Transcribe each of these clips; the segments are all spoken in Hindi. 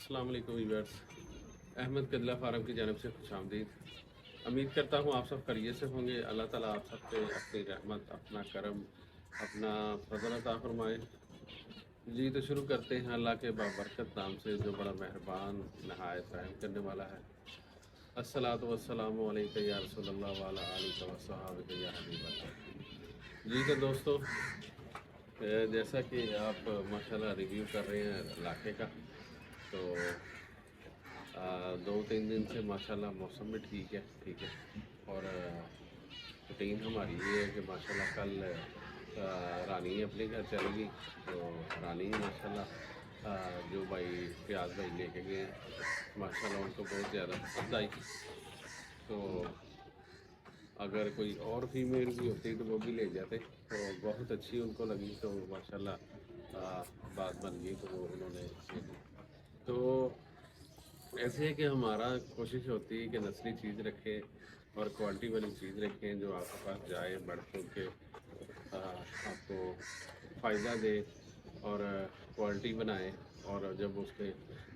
अस्सलाम वालेकुम व्यूअर्स। अहमद कदला फार्म की जानब से खुशामदीद। उम्मीद करता हूँ आप सब खैरियत से होंगे। अल्लाह ताला आप सब पे अपनी रहमत, अपना करम, अपना फजल अता फरमाए। जी तो शुरू करते हैं अल्लाह के बाबरकत नाम से जो बड़ा मेहरबान नहायत रहम करने वाला है। अस्सलातु वस्सलामु अलैका या रसूलल्लाह व अला आलिका व सहाबिका या हबीबल्लाह। जी तो दोस्तों, जैसा कि आप माशाल्लाह रिव्यू कर रहे हैं इलाके का, तो 2-3 दिन से माशाल्लाह मौसम भी ठीक है। और रूटीन हमारी ये है कि माशाल्लाह कल रानी अपने घर चली गई, तो रानी माशाल्लाह जो भाई प्याज भाई लेके गए हैं माशाल्लाह उनको बहुत ज़्यादा पसंद आई। तो अगर कोई और फीमेल भी होती तो वो भी ले जाते, तो बहुत अच्छी उनको लगी, तो माशाल्लाह बात बन गई, तो वो उन्होंने ले ली। तो ऐसे है कि हमारा कोशिश होती है कि नस्ली चीज़ रखें और क्वालिटी वाली चीज़ रखें जो आपके पास जाए, बढ़ फूल के आपको फ़ायदा दे और क्वालिटी बनाए। और जब उसके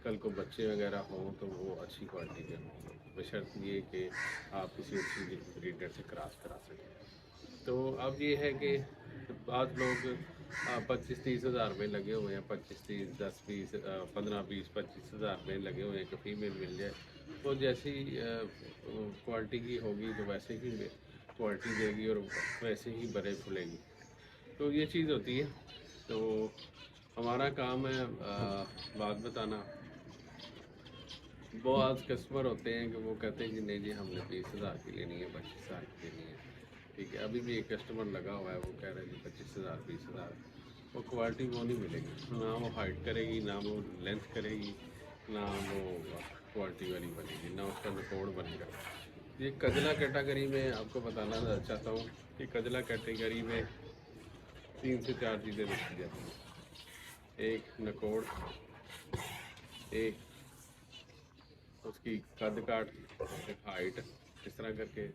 कल को बच्चे वगैरह हों तो वो अच्छी क्वालिटी के हों, बशर्त ये कि आप किसी अच्छी ब्रीडर से क्रॉस करा सकें। तो अब ये है कि आज लोग 25-30 हज़ार में लगे हुए हैं, 25-30, 10-20, 15-20-25 हज़ार में लगे हुए हैं कि फीमेल मिल जाए। तो जैसी क्वालिटी की होगी तो वैसे ही क्वालिटी देगी और वैसे ही बड़े फूलेगी। तो ये चीज़ होती है। तो हमारा काम है बात बताना। वो आज कस्टमर होते हैं कि वो कहते हैं कि नहीं जी हमने 20 हज़ार की लेनी है, 25 हज़ार की लेनी है। ठीक है, अभी भी एक कस्टमर लगा हुआ है, वो कह रहे हैं जी 25 हज़ार 20 हज़ार। वो क्वालिटी वो नहीं मिलेगी, ना वो हाइट करेगी, ना वो लेंथ करेगी, ना वो क्वालिटी वाली बनेगी, ना उसका रिकॉर्ड बनेगा। ये कजला कैटेगरी में आपको बताना चाहता हूँ कि कजला कैटेगरी में 3 से 4 चीज़ें देखी जाती हैं। एक नकोड़, एक उसकी कद काट, एक हाइट, इस तरह करके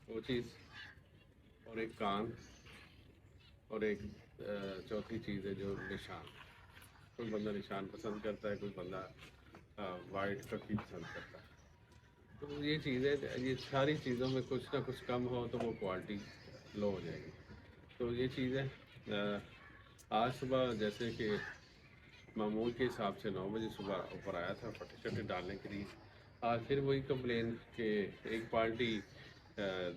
वो चीज़, और एक कान, और एक चौथी चीज़ है जो निशान। कोई बंदा निशान पसंद करता है, कोई बंदा वाइट ककी पसंद करता है। तो ये चीज़ें, ये सारी चीज़ों में कुछ ना कुछ कम हो तो वो क्वालिटी लो हो जाएगी। तो ये चीज़ें आज सुबह जैसे कि मामूल के हिसाब से 9 बजे सुबह ऊपर आया था पट्टे शट्टे डालने के लिए। आज फिर वही कंप्लेन कि एक पार्टी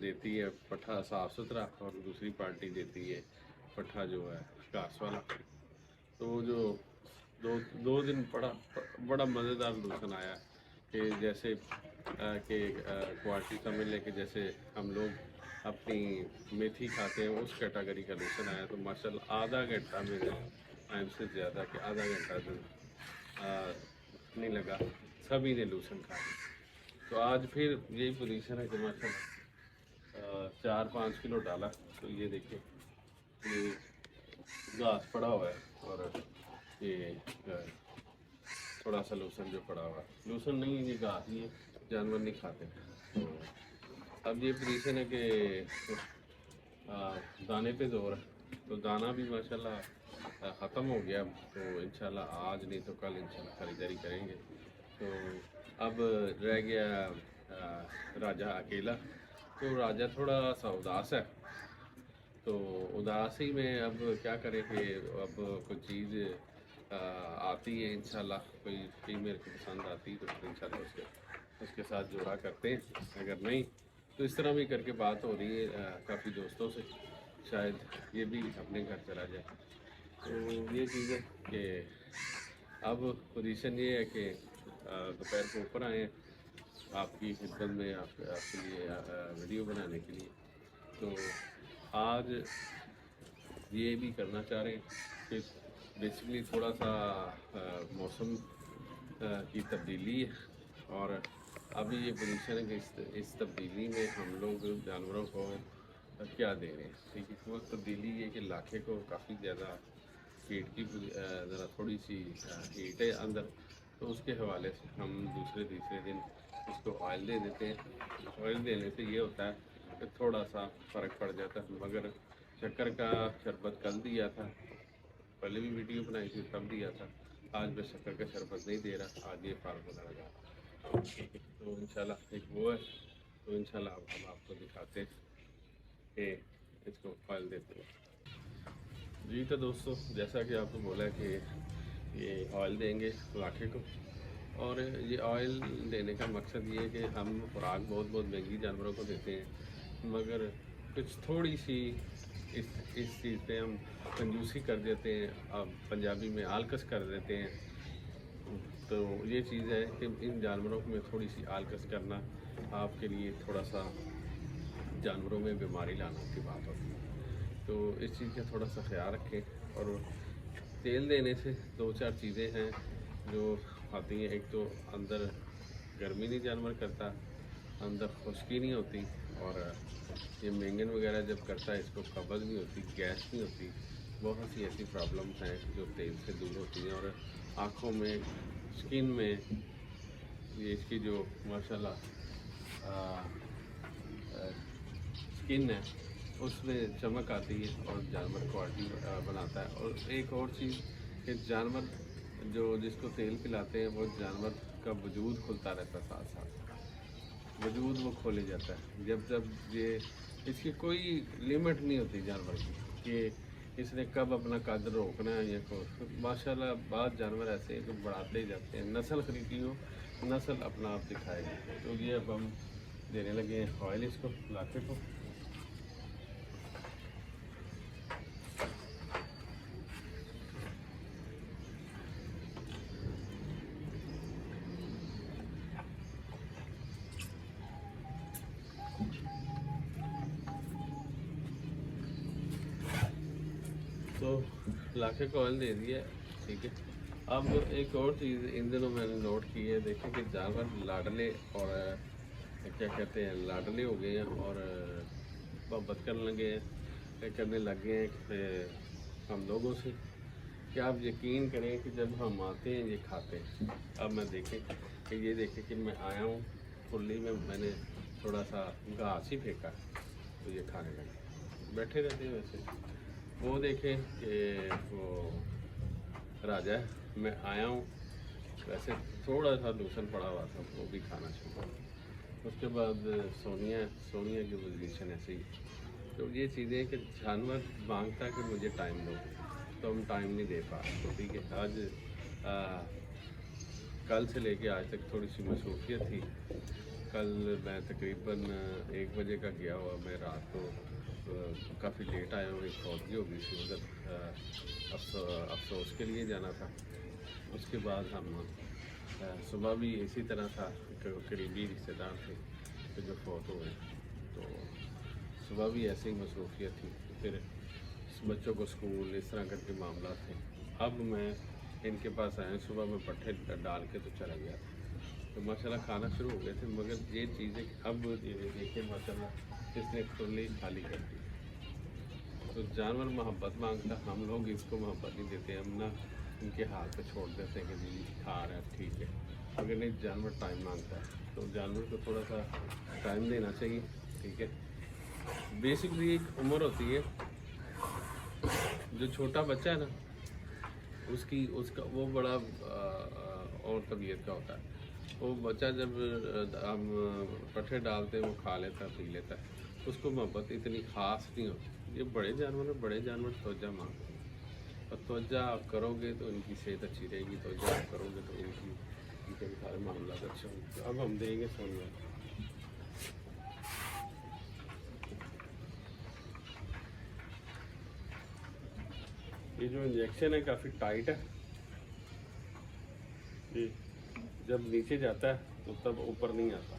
देती है पट्ठा साफ़ सुथरा और दूसरी पार्टी देती है पट्ठा जो है घास वाला। तो जो दो 2 दिन बड़ा मज़ेदार लूसन आया कि जैसे कि क्वालिटी समझ लें कि जैसे हम लोग अपनी मेथी खाते हैं उस कैटेगरी का लूसन आया। तो माशाल्लाह आधा घंटा मेरे टाइम से ज़्यादा कि आधा घंटा जो नहीं लगा, सभी ने लूसन खा लिया। तो आज फिर यही पोजीशन है कि माशाल्लाह 4-5 किलो डाला। तो ये देखिए, ये घास पड़ा हुआ है और ये थोड़ा सा लूसन जो पड़ा हुआ है, लूसन नहीं ये घास ही है, जानवर नहीं खाते। तो अब ये पोजीशन है कि दाने पे जोर है। तो दाना भी माशाल्लाह ख़त्म हो गया। तो इंशाल्लाह आज नहीं तो कल इंशाल्लाह ख़रीदारी करेंगे। तो अब रह गया राजा अकेला। तो राजा थोड़ा सा उदास है। तो उदासी में अब क्या करें कि अब कोई चीज़ आती है इंशाल्लाह, कोई फीमेल को पसंद आती तो फिर इंशाल्लाह उसके उसके साथ जोड़ा करते हैं। अगर नहीं तो इस तरह भी करके बात हो रही है काफ़ी दोस्तों से, शायद ये भी अपने घर चला जाए। तो ये चीज़ है कि अब पोजीशन ये है कि दोपहर को ऊपर आए हैं आपकी खिदमत में, आपके लिए वीडियो बनाने के लिए। तो आज ये भी करना चाह रहे हैं कि बेसिकली थोड़ा सा मौसम की तब्दीली है। और अभी ये पोजीशन है कि इस तब्दीली में हम लोग जानवरों को क्या दे रहे हैं। ठीक है, वो तब्दीली ये कि लाखे को काफ़ी ज़्यादा हीट की ज़रा थोड़ी सी हीट है अंदर। तो उसके हवाले से हम दूसरे तीसरे दिन उसको ऑयल दे देते हैं। ऑयल देने से ये होता है कि थोड़ा सा फ़र्क पड़ जाता है। मगर शक्कर का शरबत कल दिया था, पहले भी वीडियो बनाई थी तब दिया था। आज मैं शक्कर का शरबत नहीं दे रहा, आज ये फार्मूला लगा रहा हूँ। तो इंशाल्लाह एक वो है, तो इंशाल्लाह अब हम आपको दिखाते हैं कि इसको ऑयल देते हैं। जी तो दोस्तों, जैसा कि आपको बोला कि ये ऑयल देंगे लाखे को, और ये ऑयल देने का मकसद ये है कि हम खुराक बहुत बहुत महंगी जानवरों को देते हैं, मगर कुछ थोड़ी सी इस चीज़ पे हम कंजूसी कर देते हैं, अब पंजाबी में आलकस कर देते हैं। तो ये चीज़ है कि इन जानवरों में थोड़ी सी आलकस करना आपके लिए थोड़ा सा जानवरों में बीमारी लाने की बात होती है। तो इस चीज़ का थोड़ा सा ख्याल रखें। और तेल देने से दो चार चीज़ें हैं जो आती हैं। एक तो अंदर गर्मी नहीं जानवर करता, अंदर खुश्की नहीं होती, और ये मेंगन वगैरह जब करता है इसको कब्ज़ नहीं होती, गैस नहीं होती। बहुत सी ऐसी प्रॉब्लम्स हैं जो तेल से दूर होती हैं। और आँखों में, स्किन में, ये इसकी जो माशाल्लाह स्किन है उसमें चमक आती है और जानवर क्वालिटी बनाता है। और एक और चीज़ कि जानवर जो जिसको तेल पिलाते हैं वो जानवर का वजूद खुलता रहता है, साथ साथ वजूद वो खोले जाता है। जब जब ये इसकी कोई लिमिट नहीं होती जानवर की कि इसने कब अपना कद रोकना है या को। तो माशाल्लाह बाद जानवर ऐसे हैं जो बढ़ाते ही जाते हैं, नस्ल खरीदी हो नस्ल अपना आप दिखाएगी। तो ये अब हम देने लगे हैं ऑयल इसको लाखे को। तो लाखे को ऑयल दे दिया, ठीक है। अब एक और चीज़ इन दिनों मैंने नोट की है, देखें कि जानवर लाडले और क्या कहते हैं लाडले हो गए हैं और मोहब्बत करने लग गए हैं हम लोगों से, कि आप यकीन करें कि जब हम आते हैं ये खाते हैं। अब मैं देखें कि ये देखें कि मैं आया हूँ खुली में, मैंने थोड़ा सा घास ही फेंका तो ये खाने लगे, बैठे रहते हैं वैसे। वो देखें कि वो राजा है, मैं आया हूँ वैसे थोड़ा सा दूसरा पड़ा हुआ था, वो भी खाना शुरू। उसके बाद सोनिया की पोजीशन ऐसी ही। तो ये चीज़ें कि जानवर मांगता है कि मुझे टाइम दो, तो हम टाइम नहीं दे पा रहे। तो ठीक है, आज कल से लेके आज तक थोड़ी सी मसरूफियत थी। कल मैं तकरीबन 1 बजे का गया हुआ, मैं रात को काफ़ी लेट आया हूँ। एक फौजी हो गई थी उधर, अफसोस के लिए जाना था। उसके बाद हम सुबह भी इसी तरह था, करीबी रिश्तेदार थे तो जो फौत हुए, तो सुबह भी ऐसे ही मसरूफियत थी। फिर बच्चों को स्कूल इस तरह करके मामला थे। अब मैं इनके पास आया, सुबह में पट्टे डाल के तो चला गया था। तो माशाल्लाह खाना शुरू हो गए थे, मगर ये चीज़ें अब ये देखिए माशाल्लाह इसने खुली खाली कर दी। तो जानवर मोहब्बत मांगता, हम लोग इसको मोहब्बत नहीं देते, हम ना इनके हाथ पे छोड़ देते हैं कि जी खा रहा है ठीक है। अगर नहीं, जानवर टाइम मांगता है तो जानवर को थोड़ा सा टाइम देना चाहिए, ठीक है। बेसिकली एक उम्र होती है, जो छोटा बच्चा है ना उसका वो बड़ा और तबीयत का होता है। वो बच्चा जब हम पट्ठे डालते हैं वो खा लेता पी लेता है, उसको मोहब्बत इतनी ख़ास नहीं होती। ये बड़े जानवर तवज्जो मांगते हैं, और तवज्जो आप करोगे तो इनकी सेहत अच्छी रहेगी, तवज्जो आप करोगे तो इनके भी सारे मामला अच्छे होंगे। अब हम देंगे सोनिया। ये जो इंजेक्शन है काफ़ी टाइट है, ये जब नीचे जाता है तो तब ऊपर नहीं आता।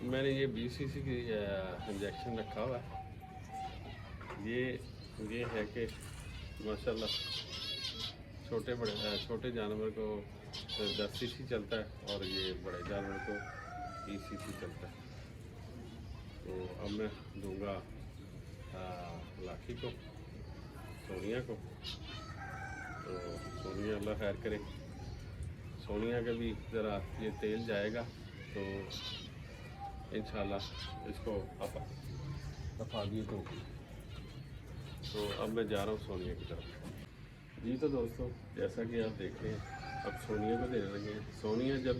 मैंने ये 20 cc की इंजेक्शन रखा हुआ है। ये है कि माशाल्लाह छोटे जानवर को 10 cc चलता है और ये बड़े जानवर को 20 cc चलता है। तो अब मैं दूंगा लाठी को, सोनिया को। तो सोनिया अल्लाह खैर करे, सोनिया का भी ज़रा ये तेल जाएगा तो इंशाल्लाह इसको दफा दिए तो अब मैं जा रहा हूँ सोनिया की तरफ। जी तो दोस्तों, जैसा कि आप देख रहे हैं अब सोनिया को देने लगे हैं। सोनिया जब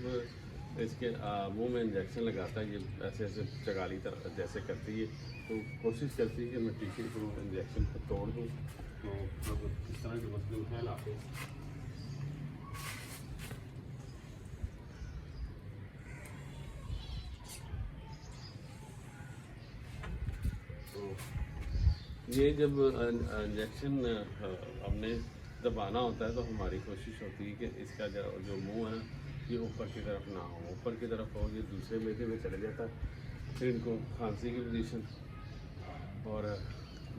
इसके मुंह में इंजेक्शन लगाता है, ये ऐसे ऐसे चगाली तरह जैसे करती है, तो कोशिश करती है कि मैं टीके को इंजेक्शन को तोड़ दूँ। तो मतलब इस तरह के मसले उठाए लाते हैं। ये जब इंजेक्शन हमने दबाना होता है तो हमारी कोशिश होती है कि इसका जो मुंह है ना, ये ऊपर की तरफ ना हो। ऊपर की तरफ हो ये दूसरे मेदे में चले जाता है, फिर इनको खांसी की पोजीशन और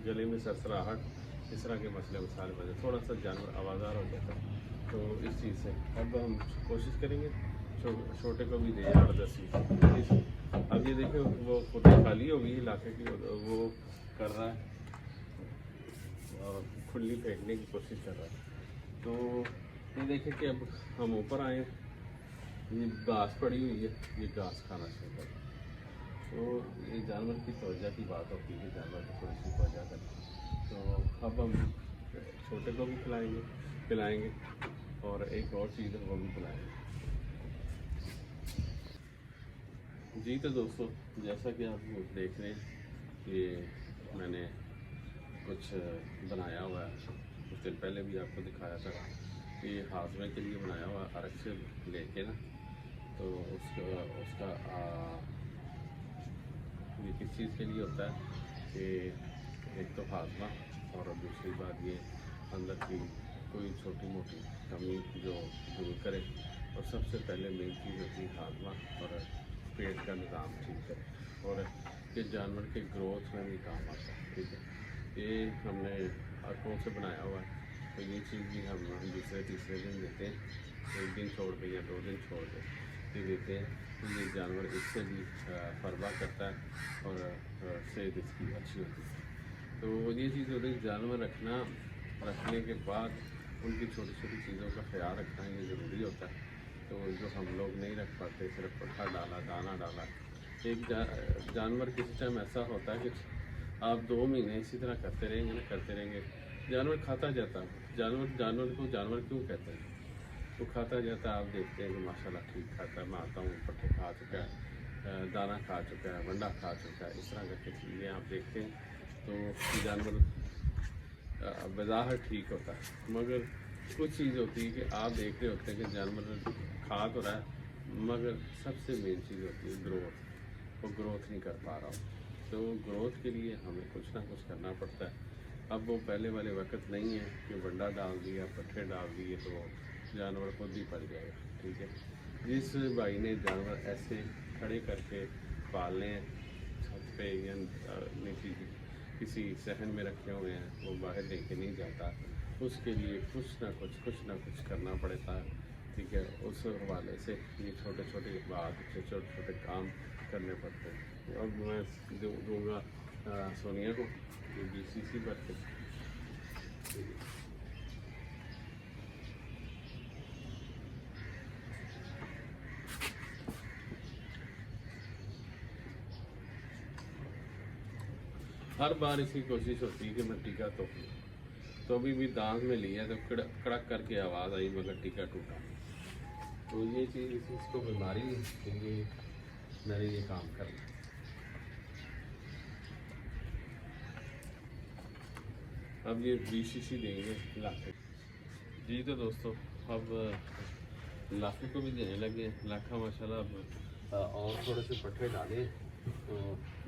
गले में सरसराहट, इस तरह के मसले मसाले वजह थोड़ा सा जानवर आवाज़ार हो जाता है। तो इस चीज़ से अब हम कोशिश करेंगे छोटे को भी दे 8-10। अब ये देखिए वो खुद खाली हो गई इलाके की, वो कर रहा है और खुली फेंकने की कोशिश कर रहा है। तो ये देखिए कि अब हम ऊपर आए, ये घास पड़ी हुई है, ये घास खाना शुरू कर। तो ये जानवर की तवज्जो की बात होती है, जानवर को थोड़ी सी तवज्जो करनी। तो अब हम छोटे को भी पिलाएंगे और एक और चीज़ है वो भी पिलाएंगे। जी तो दोस्तों, जैसा कि आप देख रहे हैं ये मैंने कुछ बनाया हुआ है, कुछ दिन पहले भी आपको दिखाया था। ये हाजमे के लिए बनाया हुआ अरग से लेके ना, तो उसका ये किस चीज़ के लिए होता है कि एक तो हाजमा और दूसरी बात ये अंदर की कोई छोटी मोटी कमी जो दूर करे, और सबसे पहले मेन चीज़ होती है हाजमा और पेट का निज़ाम ठीक करे, और ये जानवर के ग्रोथ में भी काम आता है। ठीक है, ये हमने अरकों से बनाया हुआ है, तो ये चीज़ भी हम दूसरे-तीसरे दिन देते हैं, एक दिन छोड़ के या 2 दिन छोड़ के ये देते हैं। तो ये जानवर इससे भी फरवा करता है और सेहत इसकी अच्छी होती है। तो ये चीज़ होती है, जानवर रखने के बाद उनकी छोटी छोटी चीज़ों का ख्याल रखना ये ज़रूरी होता है। तो जो हम लोग नहीं रख पाते, सिर्फ पट्ठा डाला, दाना डाला। एक जानवर किसी टाइम ऐसा होता है कि आप 2 महीने इसी तरह करते रहेंगे, जानवर खाता जाता है। जानवर को जानवर क्यों कहते हैं? वो खाता जाता है, आप देखते हैं कि माशाल्लाह ठीक खाता है। मैं आता हूँ, पट्ठे खा चुका है, दाना खा चुका है, वंडा खा चुका है, इस तरह करके चीज़ें आप देखते हैं। तो जानवर बज़ाहिर ठीक होता है, मगर कुछ चीज़ होती है कि आप देख रहे होते हैं कि जानवर खा तो रहा है, मगर सबसे मेन चीज़ होती है ग्रोथ। वो ग्रोथ नहीं कर पा रहा हो, तो ग्रोथ के लिए हमें कुछ ना कुछ करना पड़ता है। अब वो पहले वाले वक्त नहीं है कि वंडा डाल दिया, पट्ठे डाल दिए तो जानवर खुद ही पड़ जाएगा। ठीक है, जिस भाई ने जानवर ऐसे खड़े करके पालने हैं, छत पे या नीचे किसी सहन में रखे हुए हैं, वो बाहर लेके नहीं जाता, उसके लिए कुछ ना कुछ करना पड़ता है। ठीक है, उस हवाले से ये छोटे छोटे काम करने पड़ते हैं। तो अब मैं दूँगा सोनिया को ये BCC भर के। हर बार इसकी कोशिश होती है कि मैं टीका तो अभी भी दांत में लिया तो कड़क करके आवाज़ आई, मगर टीका टूटा। तो ये चीज़ इसको बीमारी के लिए मैंने ये काम करना। अब ये BCC देंगे लाखे। जी तो दोस्तों, अब लाखे को भी देने लगे। लाखा माशाल्लाह अब और थोड़े से पट्टे डाले तो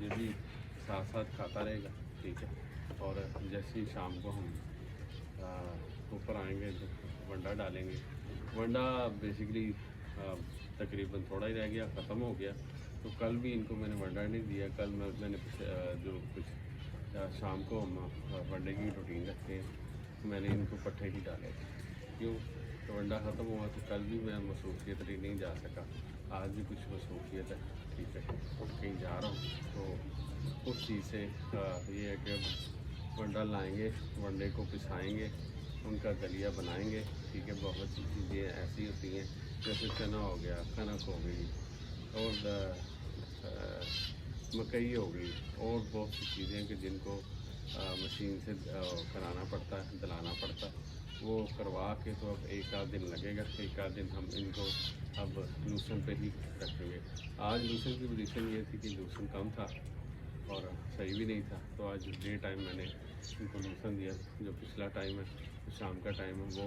ये भी साथ साथ खाता रहेगा। ठीक है, और जैसे ही शाम को हम ऊपर आएंगे तो वंडा डालेंगे। वंडा बेसिकली तकरीबन थोड़ा ही रह गया, ख़त्म हो गया। तो कल भी इनको मैंने वंडा नहीं दिया। कल मैंने जो कुछ शाम को हम वंडे की रूटीन रखते हैं, तो मैंने इनको पट्ठे ही डाले थे। क्यों? तो वंडा ख़त्म हुआ तो कल भी मैं मसरूफियत लिए नहीं जा सका, आज भी कुछ मसरूफियत है। ठीक है, कहीं जा रहा हूँ तो उस चीज़ से ये है कि वंडा लाएंगे, वंडे को पिसाएंगे, उनका दलिया बनाएंगे। ठीक है, बहुत सी चीज़ें ऐसी होती हैं जैसे चना हो गया, कनक हो गई और मकई हो गई, और बहुत सी चीज़ें कि जिनको मशीन से कराना पड़ता है, दलाना पड़ता है, वो करवा के तो अब एक आध दिन लगेगा। एक आध दिन हम इनको अब लूसन पे ही रखेंगे। आज लूसन की पोजीशन ये थी कि लूसन कम था और सही भी नहीं था, तो आज डे टाइम मैंने इनको लूसन दिया। जो पिछला टाइम है, जो शाम का टाइम है, वो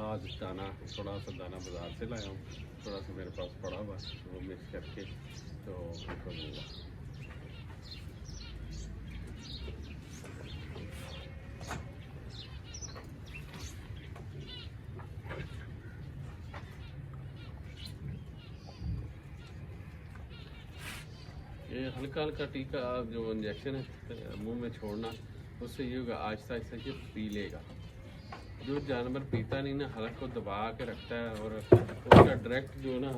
आज दाना, थोड़ा सा दाना बाज़ार से लाया हूँ, थोड़ा सा मेरे पास पड़ा हुआ, वो मिक्स करके तो उनको दूँगा। ये हल्का हल्का टीका जो इंजेक्शन है मुंह में छोड़ना, उससे ये होगा आहिस्ता आहिस्ता ये पी लेगा। जो जानवर पीता नहीं ना, हलक को दबा के रखता है और उसका डायरेक्ट जो ना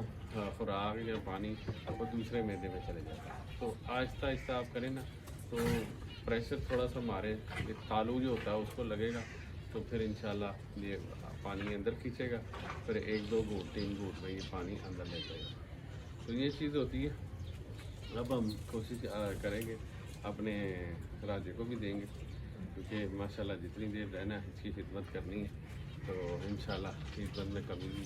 खुराक या पानी वो दूसरे मैदे में चले जाता है। तो आहिस्ता आहिस्ता आप करें ना, तो प्रेशर थोड़ा सा मारे, ये तालू जो होता है उसको लगेगा, तो फिर इंशाल्लाह ये पानी अंदर खींचेगा, फिर एक दो घूंट तीन घूंट में ये पानी अंदर ले जाएगा। तो ये चीज़ होती है। अब हम कोशिश करेंगे, अपने राजे को भी देंगे, क्योंकि माशाल्लाह जितनी देर रहना है इसकी खिदमत करनी है, तो इंशाल्लाह खिदमत में कमी भी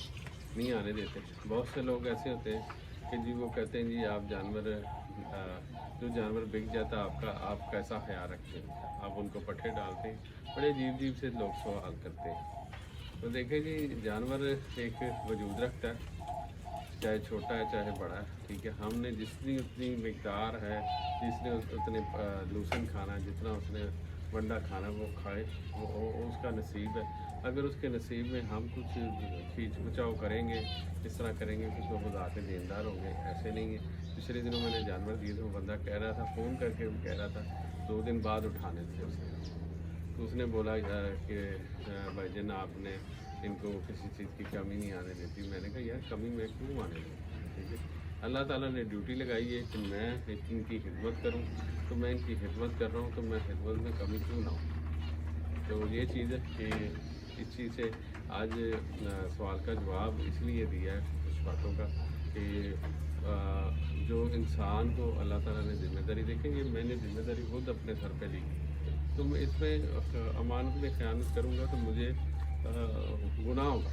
नहीं आने देते। बहुत से लोग ऐसे होते हैं कि जी वो कहते हैं जी आप जानवर जो जानवर बिक जाता आपका, आप कैसा ख्याल रखते हैं, आप उनको पट्टे डालते हैं, बड़े अजीब अजीब से लोग सवाल करते हैं। तो देखें जी, जानवर एक वजूद रखता है, चाहे छोटा है चाहे बड़ा है, ठीक है। हमने जितनी उतनी मकदार है, जिसने उतने लूसन खाना, जितना उसने वंडा खाना वो खाए, वो उसका नसीब है। अगर उसके नसीब में हम कुछ खींच बचाव करेंगे, इस तरह करेंगे कि तो खुदा के देनदार होंगे, ऐसे नहीं है। पिछले दिनों मैंने जानवर दिए थे, वो बंदा कह रहा था, फ़ोन करके वो कह रहा था 2 दिन बाद उठाने थे उसने। तो उसने बोला कि भाई जान आपने इनको किसी चीज़ की कमी नहीं आने देती। मैंने कहा यार कमी मैं क्यों आने दूँ, ठीक है। अल्लाह ताला ने ड्यूटी लगाई है कि मैं इनकी खिदमत करूँ, तो मैं इनकी खिदमत कर रहा हूँ, तो मैं खिदमत में कमी क्यों ना हो। तो ये चीज़ है कि इस चीज़ से आज सवाल का जवाब इसलिए दिया है कुछ बातों का कि जो इंसान को अल्लाह ताला ने ज़िम्मेदारी, देखेंगे मैंने ज़िम्मेदारी खुद अपने सर पे ली, तो मैं इसमें अमानत में ख़यानत करूँगा तो मुझे गुनाह होगा।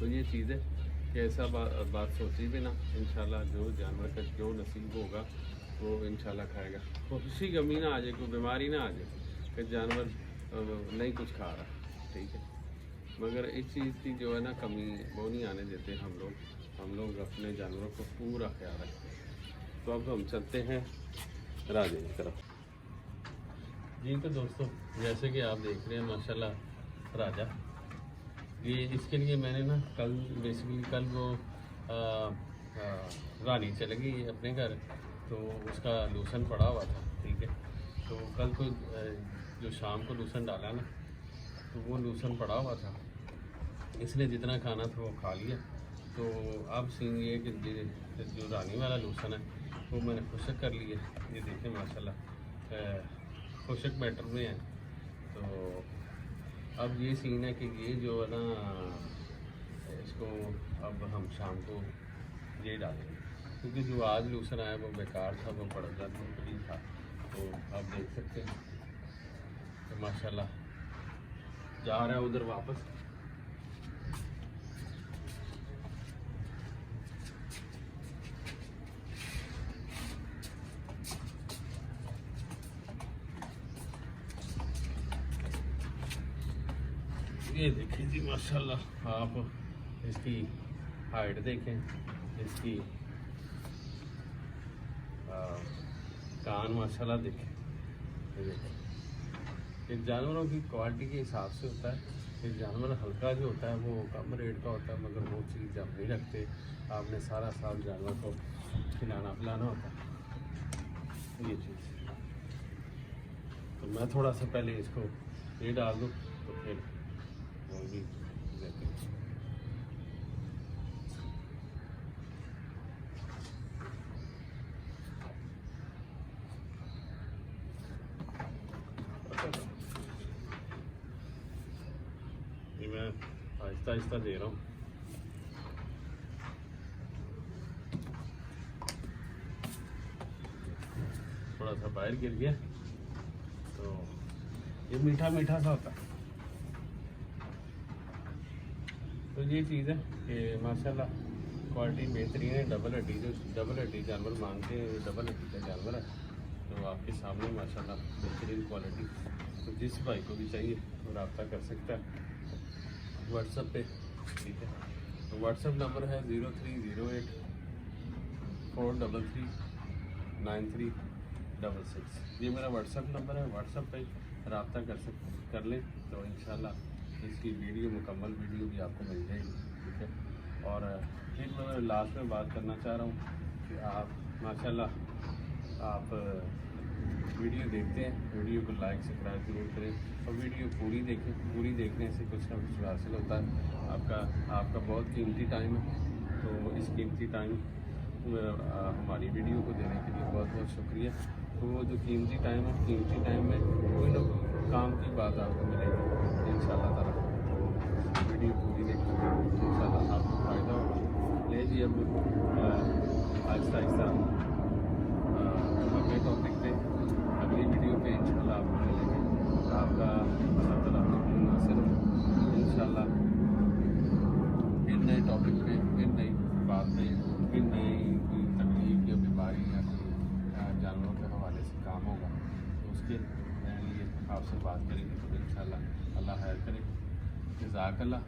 तो ये चीज़ है कि ऐसा बात सोची भी ना, इंशाल्लाह जो जानवर का जो नसीब होगा वो इंशाल्लाह खाएगा। खुशी गमी ना आ जाए, कोई बीमारी ना आ जाए कि जानवर नहीं कुछ खा रहा, ठीक है। मगर इस चीज़ की जो है ना कमी वो नहीं आने देते हम लोग अपने जानवरों को पूरा ख्याल रखते हैं। तो अब हम चलते हैं राजे की तरफ। जी तो दोस्तों, जैसे कि आप देख रहे हैं माशाल्लाह राजा, ये इसके लिए मैंने ना कल बेसिकली कल वो रानी चले गई अपने घर, तो उसका लूसन पड़ा हुआ था, ठीक है। तो कल को जो शाम को लूसन डाला ना, तो वो लूसन पड़ा हुआ था, इसने जितना खाना था वो खा लिया। तो अब सीन ये कि जो रानी वाला लूसन है वो मैंने खुशक कर लिया। ये देखें माशाल्लाह खुशक बैटर में है। तो अब ये सीन है कि ये जो है ना, इसको अब हम शाम को ये डालेंगे, क्योंकि जो आज लूसन आया वो बेकार था, वो पड़ जाता नहीं था। तो आप देख सकते हैं तो माशाल्लाह जा रहा है उधर वापस। ये देखें जी माशाल्लाह, आप इसकी हाइट देखें, इसकी कान माशाल्लाह देखें। ये देखें, ये जानवरों की क्वालिटी के हिसाब से होता है। ये जानवर हल्का जो होता है वो कम रेट का होता है, मगर वो चीज़ आप नहीं रखते, आपने सारा साल जानवर को खिलाना पिलाना होता है। ये चीज़ तो मैं थोड़ा सा पहले इसको ये डाल दूँ, तो फिर वो भी देते हैं। ये मैं आहिस्ता आहिस्ता दे रहा हूँ। थोड़ा सा बाहर गिर गया, तो ये मीठा मीठा सा होता है। तो ये चीज़ है कि माशाल्लाह क्वालिटी बेहतरीन है। डबल हड्डी जानवर मांगते हैं, ये डबल हड्डी का जानवर है, तो आपके सामने माशाल्लाह बेहतरीन क्वालिटी। तो जिस भाई को भी चाहिए वो रब्ता कर सकता है व्हाट्सएप पे, ठीक है। तो व्हाट्सएप नंबर है 0308433936। ये मेरा व्हाट्सएप नंबर है, व्हाट्सएप पे रब्ता कर लें तो इंशाल्लाह इसकी वीडियो, मुकम्मल वीडियो भी आपको मिल जाएगी, ठीक है। और एक मैं लास्ट में बात करना चाह रहा हूँ कि आप माशाल्लाह आप वीडियो देखते हैं, वीडियो को लाइक सब्सक्राइब जरूर करें और वीडियो पूरी देखें। पूरी देखने से कुछ ना कुछ हासिल होता है। आपका बहुत कीमती टाइम है, तो इस कीमती टाइम हमारी वीडियो को देने के लिए बहुत बहुत शुक्रिया। तो वो जो कीमती टाइम है, कीमती टाइम में कोई ना कोई काम की बात आपको मिलेगी इंशाल्लाह ताला। वीडियो पूरी देखिए, इंशाल्लाह आपको फ़ायदा होगा। ले जी अब आहिस्ता आहिस्ता अगले टॉपिक पे, अगली वीडियो पे इंशाल्लाह आपको मिलेंगे। आपका अल्लाह ताला आपको नासिर हो इंशाल्लाह। फिर नए टॉपिक पे, फिर नई बात पे, फिर नई कोई तकलीफ या बीमारी या कोई जानवरों के हवाले से काम होगा, तो उसके लिए आपसे बात करेंगे। तो इंशाल्लाह अल्लाह खैर करे। जज़ाकल्लाह।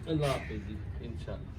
अल्लाह हाफ़िज़ जी इंशाल्लाह।